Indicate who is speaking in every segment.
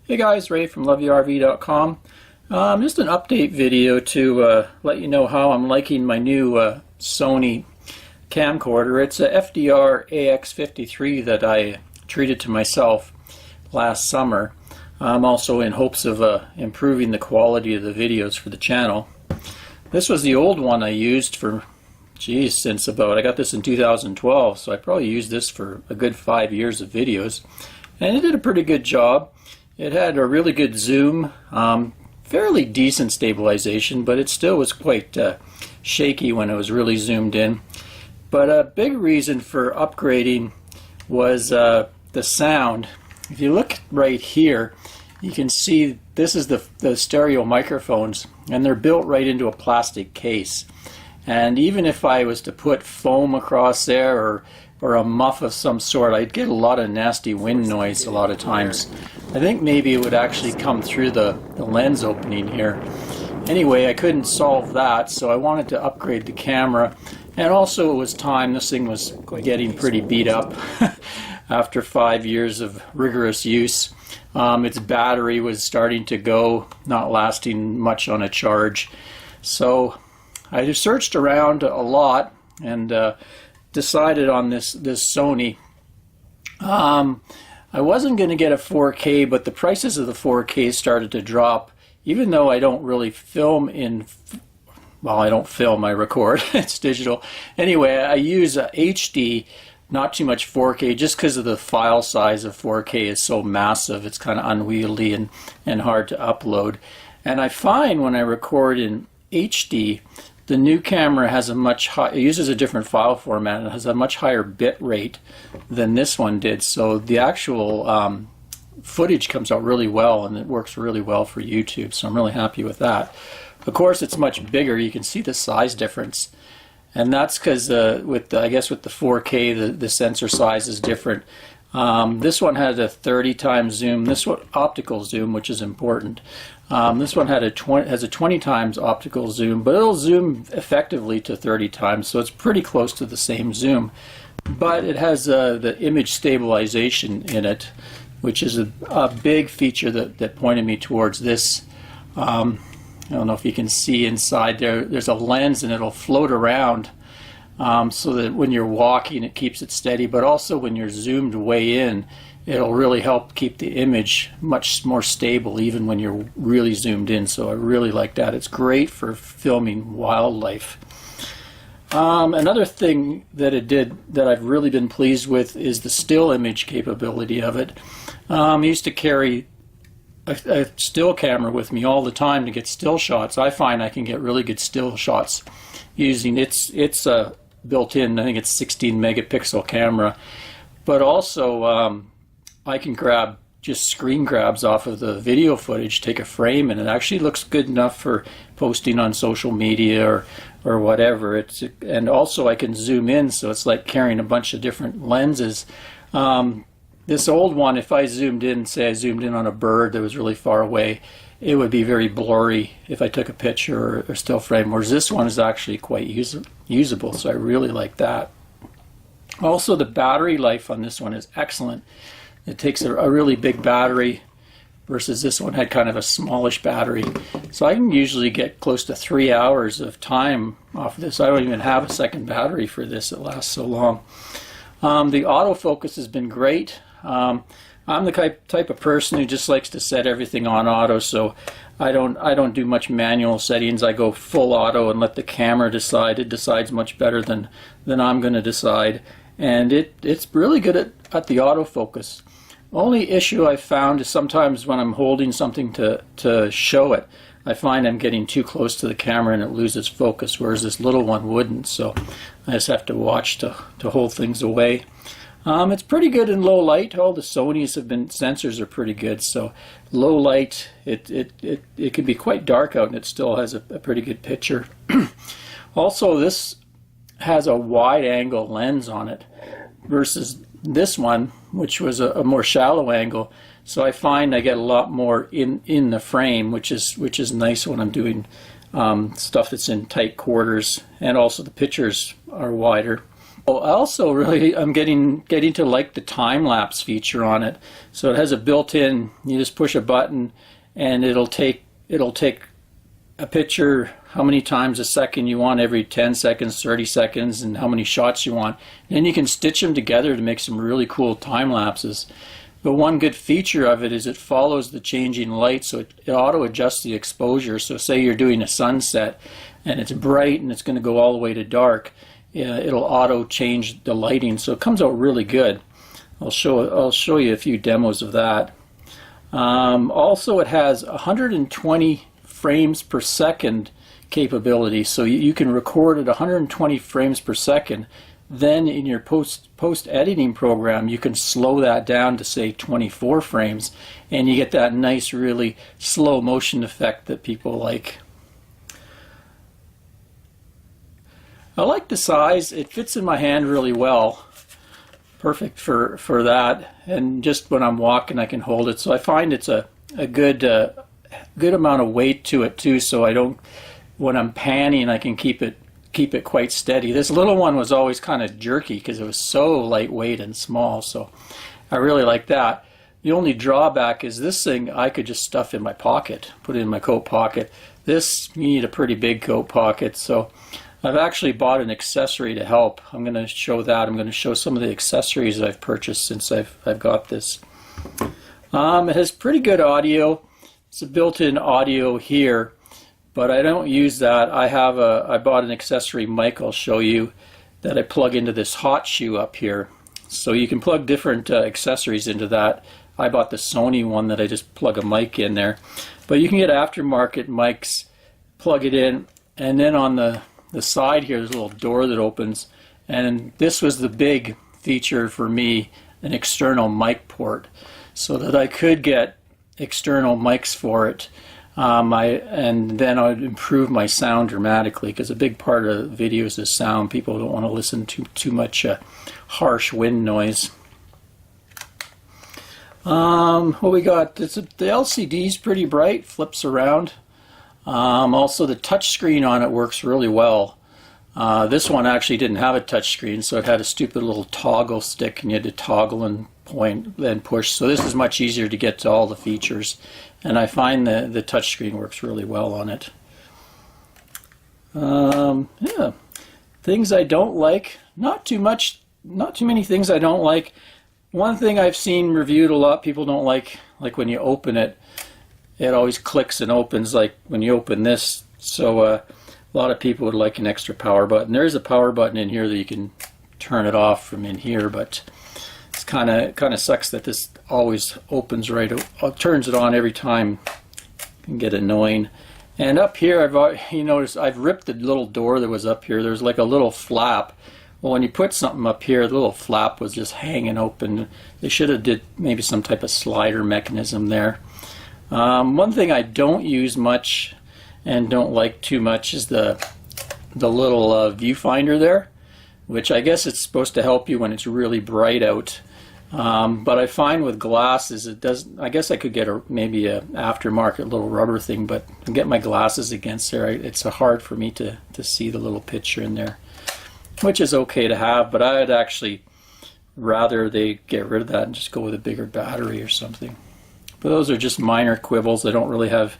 Speaker 1: Hey guys, Ray from lavalier.com. Just an update video to let you know how I'm liking my new Sony camcorder. It's a FDR-AX53 that I treated to myself last summer. I'm also in hopes of improving the quality of the videos for the channel. This was the old one I used for, since I got this in 2012, so I probably used this for a good 5 years of videos. And it did a pretty good job. It had a really good zoom, fairly decent stabilization, but it still was quite shaky when it was really zoomed in. But a big reason for upgrading was the sound. If you look right here, you can see this is the stereo microphones, and they're built right into a plastic case. And even if I was to put foam across there or a muff of some sort, I'd get a lot of nasty wind noise a lot of times. I think maybe it would actually come through the lens opening here. Anyway, I couldn't solve that, so I wanted to upgrade the camera. And also it was time. This thing was getting pretty beat up after 5 years of rigorous use. Its battery was starting to go, not lasting much on a charge. So I just searched around a lot and decided on this Sony. I wasn't going to get a 4K, but the prices of the 4K started to drop. Even though I don't really film I don't film, I record. It's digital. Anyway, I use HD, not too much 4K, just because of the file size of 4K is so massive. It's kind of unwieldy and hard to upload. And I find when I record in HD, the new camera has it uses a different file format and has a much higher bit rate than this one did. So the actual footage comes out really well, and it works really well for YouTube. So I'm really happy with that. Of course, it's much bigger. You can see the size difference, and that's because I guess with the 4K, the sensor size is different. This one had a 30 times zoom. This one optical zoom, which is important. This one has a 20 times optical zoom, but it'll zoom effectively to 30 times, so it's pretty close to the same zoom. But it has the image stabilization in it, which is a big feature that pointed me towards this. I don't know if you can see inside there. There's a lens, and it'll float around so that when you're walking, it keeps it steady. But also when you're zoomed way in, it'll really help keep the image much more stable, even when you're really zoomed in. So I really like that. It's great for filming wildlife. Another thing that it did that I've really been pleased with is the still image capability of it. I used to carry a still camera with me all the time to get still shots. I find I can get really good still shots using it's built-in, I think it's 16 megapixel camera, but also I can grab just screen grabs off of the video footage, take a frame, and it actually looks good enough for posting on social media or whatever. And also I can zoom in, so it's like carrying a bunch of different lenses. This old one, if I zoomed in, say I zoomed in on a bird that was really far away, it would be very blurry if I took a picture or still frame, whereas this one is actually quite usable, so I really like that. Also, the battery life on this one is excellent. It takes a really big battery, versus this one had kind of a smallish battery. So I can usually get close to 3 hours of time off of this. I don't even have a second battery for this, it lasts so long. The autofocus has been great. I'm the type of person who just likes to set everything on auto, so I don't do much manual settings. I go full auto and let the camera decide. It decides much better than I'm going to decide, and it's really good at the autofocus. Only issue I found is sometimes when I'm holding something to show it, I find I'm getting too close to the camera and it loses focus, whereas this little one wouldn't. So I just have to watch to hold things away. It's pretty good in low light. All the Sonys sensors are pretty good. So low light, it can be quite dark out, and it still has a pretty good picture. Also, this has a wide angle lens on it versus this one, which was a more shallow angle. So I find I get a lot more in the frame, which is nice when I'm doing stuff that's in tight quarters, and also the pictures are wider. Oh, I also I'm getting to like the time-lapse feature on it. So it has a built-in, you just push a button and it'll take a picture how many times a second you want, every 10 seconds, 30 seconds, and how many shots you want. And then you can stitch them together to make some really cool time lapses. But one good feature of it is it follows the changing light, so it auto adjusts the exposure. So say you're doing a sunset and it's bright and it's going to go all the way to dark, it'll auto change the lighting, so it comes out really good. I'll show you a few demos of that. Also, it has 120 frames per second capability, so you can record at 120 frames per second. Then in your post editing program you can slow that down to say 24 frames, and you get that nice really slow motion effect that people like. I like the size. It fits in my hand really well. Perfect for that, and just when I'm walking I can hold it, so I find it's a good amount of weight to it too, so I don't, when I'm panning I can keep it quite steady. This little one was always kind of jerky because it was so lightweight and small, so I really like that. The only drawback is this thing I could just stuff in my pocket, put it in my coat pocket. This, you need a pretty big coat pocket, so I've actually bought an accessory to help. I'm going to show that. I'm going to show some of the accessories I've purchased since I've got this. It has pretty good audio. It's a built-in audio here, but I don't use that. I bought an accessory mic I'll show you that I plug into this hot shoe up here. So you can plug different accessories into that. I bought the Sony one that I just plug a mic in there. But you can get aftermarket mics, plug it in, and then on the side here there's a little door that opens, and this was the big feature for me, an external mic port, so that I could get external mics for it. And then I would improve my sound dramatically, because a big part of videos is sound. People don't want to listen to too much harsh wind noise. What we got? The LCD is pretty bright, flips around. Also the touch screen on it works really well. This one actually didn't have a touch screen, so it had a stupid little toggle stick and you had to toggle and point then push. So this is much easier to get to all the features, and I find the touch screen works really well on it. Yeah, things I don't like, not too many things I don't like. One thing I've seen reviewed a lot, people don't like when you open it, it always clicks and opens like when you open this. So a lot of people would like an extra power button. There is a power button in here that you can turn it off from in here, but it's kind of sucks that this always opens right, turns it on every time. It can get annoying. And up here, you notice I've ripped the little door that was up here. There's like a little flap. Well, when you put something up here, the little flap was just hanging open. They should have did maybe some type of slider mechanism there. One thing I don't use much and don't like too much is the little viewfinder there, which I guess it's supposed to help you when it's really bright out. But I find with glasses it doesn't. I guess I could get maybe a aftermarket little rubber thing, but to get my glasses against there, it's hard for me to see the little picture in there, which is okay to have, but I'd actually rather they get rid of that and just go with a bigger battery or something. But those are just minor quibbles. I don't really have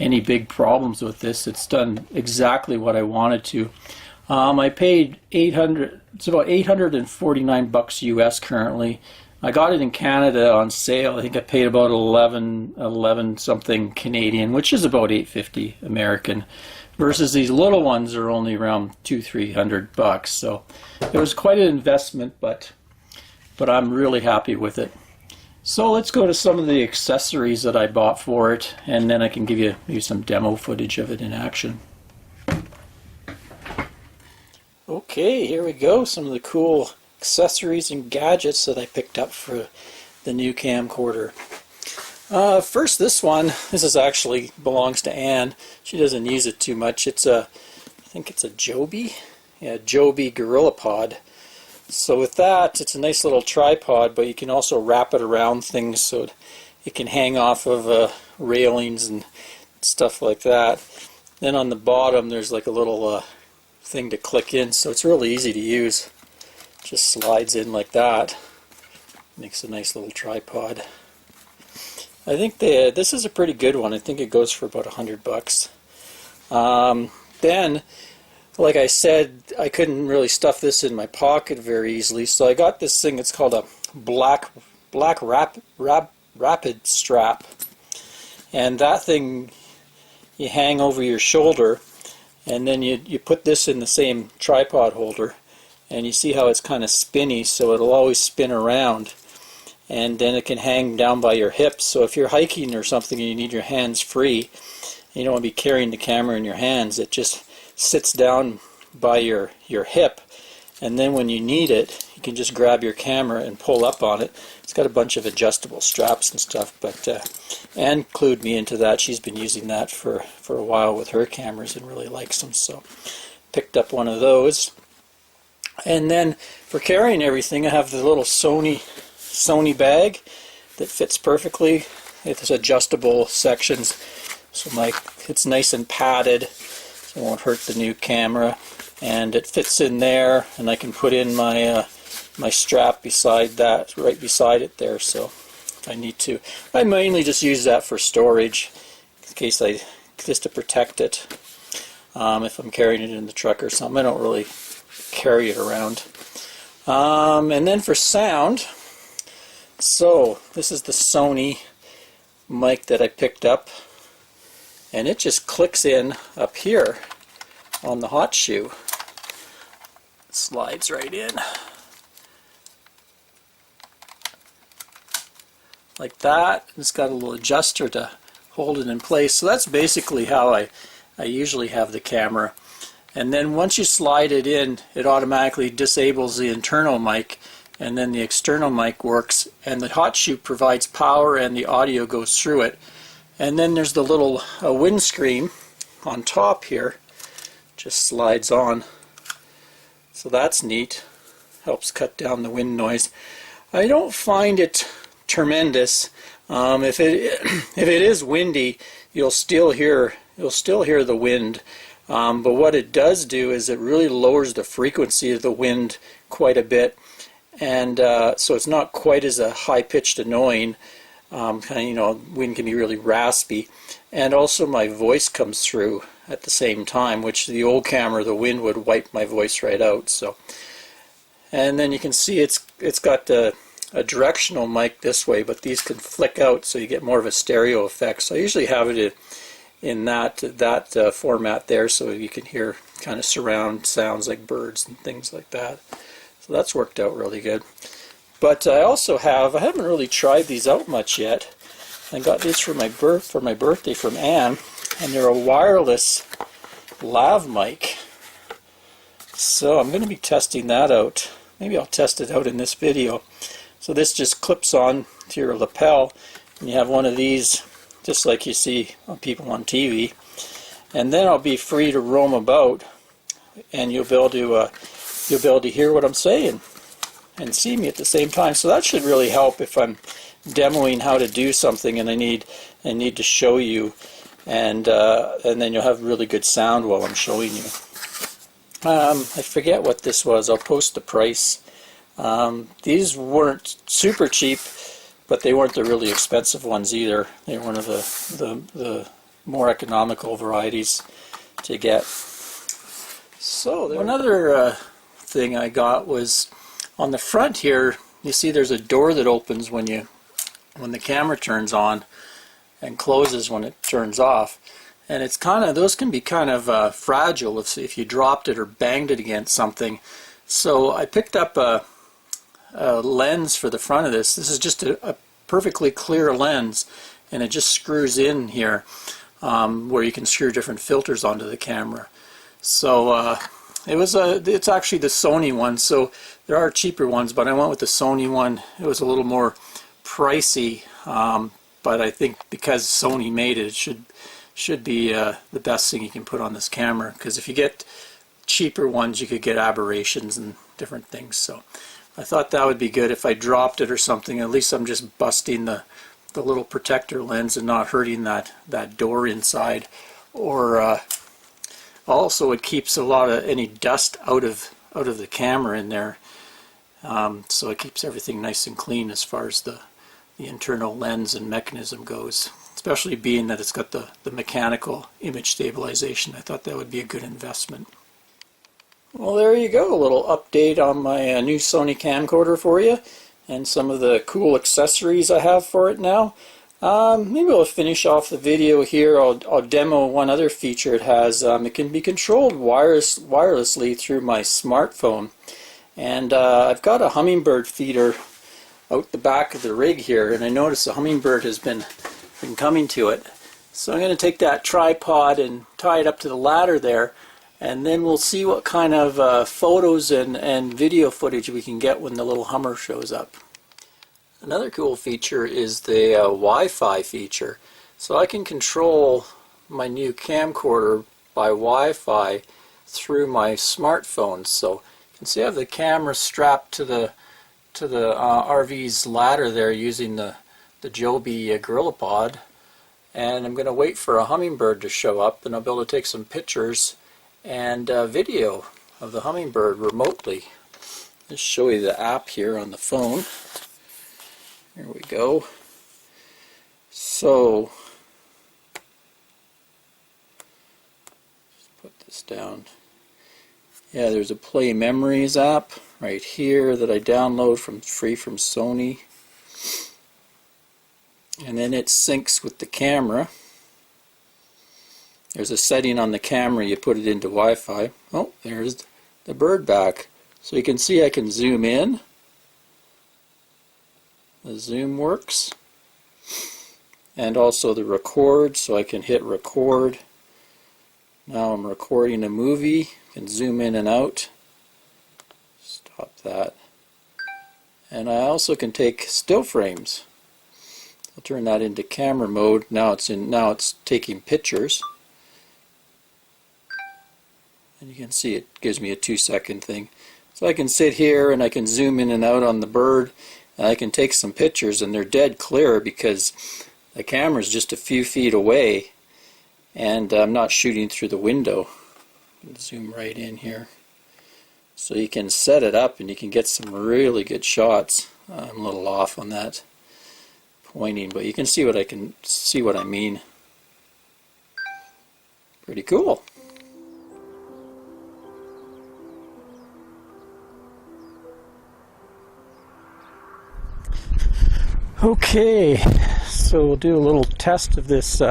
Speaker 1: any big problems with this. It's done exactly what I wanted to. I paid $800. It's about $849 US currently. I got it in Canada on sale. I think I paid about 11 something Canadian, which is about $850 American. Versus these little ones are only around $200-300. So it was quite an investment, but I'm really happy with it. So let's go to some of the accessories that I bought for it, and then I can give you maybe some demo footage of it in action. Okay, here we go. Some of the cool accessories and gadgets that I picked up for the new camcorder. First, this one. This is actually belongs to Anne. She doesn't use it too much. It's I think it's a Joby. Yeah, Joby GorillaPod. So with that, it's a nice little tripod, but you can also wrap it around things so it can hang off of railings and stuff like that. Then on the bottom, there's like a little thing to click in, so it's really easy to use. Just slides in like that. Makes a nice little tripod. I think this is a pretty good one. I think it goes for about $100. Then, like I said, I couldn't really stuff this in my pocket very easily, so I got this thing. It's called a black rapid strap, and that thing you hang over your shoulder, and then you put this in the same tripod holder, and you see how it's kind of spinny, so it'll always spin around, and then it can hang down by your hips. So if you're hiking or something and you need your hands free, you don't want to be carrying the camera in your hands, it just sits down by your hip, and then when you need it, you can just grab your camera and pull up on it. It's got a bunch of adjustable straps and stuff, but Anne clued me into that. She's been using that for a while with her cameras and really likes them, so picked up one of those. And then for carrying everything, I have the little Sony bag that fits perfectly. It's adjustable sections, so it's nice and padded, so it won't hurt the new camera. And it fits in there, and I can put in my my strap beside that, right beside it there. So if I need to, I mainly just use that for storage, in case just to protect it. If I'm carrying it in the truck or something, I don't really carry it around. And then for sound, so this is the Sony mic that I picked up, and it just clicks in up here on the hot shoe. It slides right in like that. It's got a little adjuster to hold it in place. So that's basically how I usually have the camera. And then once you slide it in, it automatically disables the internal mic, and then the external mic works, and the hot shoe provides power and the audio goes through it. And then there's the little windscreen on top here, just slides on, so that's neat, helps cut down the wind noise. I don't find it tremendous. If it is windy, you'll still hear the wind, but what it does do is it really lowers the frequency of the wind quite a bit, and so it's not quite as a high-pitched annoying. Wind can be really raspy, and also my voice comes through at the same time, which the old camera, the wind would wipe my voice right out. So, and then you can see it's got a directional mic this way, but these can flick out, so you get more of a stereo effect. So I usually have it in that format there, so you can hear kind of surround sounds like birds and things like that. So that's worked out really good. But I also I haven't really tried these out much yet. I got these for my birthday from Anne, and they're a wireless lav mic. So I'm going to be testing that out. Maybe I'll test it out in this video. So this just clips on to your lapel, and you have one of these just like you see on people on TV. And then I'll be free to roam about, and you'll be able to hear what I'm saying and see me at the same time. So that should really help if I'm demoing how to do something and I need to show you, and then you'll have really good sound while I'm showing you. I forget what this was. I'll post the price. These weren't super cheap, but they weren't the really expensive ones either. They're one of the more economical varieties to get. So another thing I got was on the front here. You see there's a door that opens when the camera turns on and closes when it turns off, and it's those can be kind of fragile if you dropped it or banged it against something. So I picked up a lens for the front of this. This is just a perfectly clear lens, and it just screws in here where you can screw different filters onto the camera. So it's actually the Sony one. So there are cheaper ones, but I went with the Sony one. It was a little more pricey, but I think because Sony made it, it should be the best thing you can put on this camera, because if you get cheaper ones you could get aberrations and different things. So I thought that would be good if I dropped it or something. At least I'm just busting the little protector lens and not hurting that door inside. Or also it keeps a lot of any dust out of the camera in there. So it keeps everything nice and clean as far as the internal lens and mechanism goes, especially being that it's got the mechanical image stabilization. I thought that would be a good investment. Well, there you go, a little update on my new Sony camcorder for you, and some of the cool accessories I have for it now. Maybe I'll finish off the video here. I'll demo one other feature it has. It can be controlled wirelessly through my smartphone. And I've got a hummingbird feeder out the back of the rig here, and I noticed a hummingbird has been coming to it. So I'm going to take that tripod and tie it up to the ladder there, and then we'll see what kind of photos and video footage we can get when the little hummer shows up. Another cool feature is the Wi-Fi feature. So I can control my new camcorder by Wi-Fi through my smartphone. So you can see I have the camera strapped to the RV's ladder there using the Joby GorillaPod, and I'm going to wait for a hummingbird to show up, and I'll be able to take some pictures and video of the hummingbird remotely. Let's show you the app here on the phone. Here we go. So, just put this down. Yeah, there's a Play Memories app right here that I download free from Sony. And then it syncs with the camera. There's a setting on the camera, you put it into Wi-Fi. Oh, there's the bird back. So you can see I can zoom in. The zoom works. And also the record, so I can hit record. Now I'm recording a movie. You can zoom in and out. Stop that. And I also can take still frames. I'll turn that into camera mode. Now it's taking pictures. And you can see it gives me a 2-second thing. So I can sit here and I can zoom in and out on the bird, and I can take some pictures, and they're dead clear because the camera's just a few feet away and I'm not shooting through the window. Zoom right in here. So you can set it up and you can get some really good shots. I'm a little off on that pointing, but you can see what I mean. Pretty cool. Okay, so we'll do a little test of this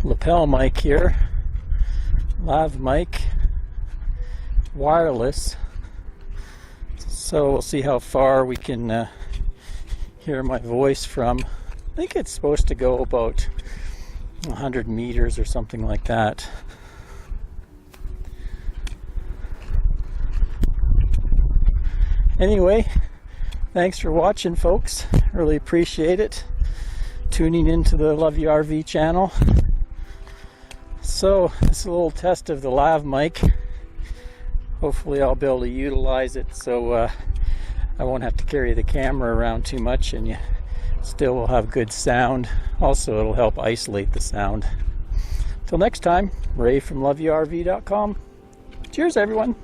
Speaker 1: lapel mic here. Lav mic, wireless. So we'll see how far we can hear my voice from. I think it's supposed to go about 100 meters or something like that. Anyway, thanks for watching, folks. Really appreciate it. Tuning into the Love You RV channel. So, this is a little test of the lav mic. Hopefully I'll be able to utilize it so I won't have to carry the camera around too much, and you still will have good sound. Also, it'll help isolate the sound. Till next time, Ray from LoveYouRV.com. Cheers, everyone.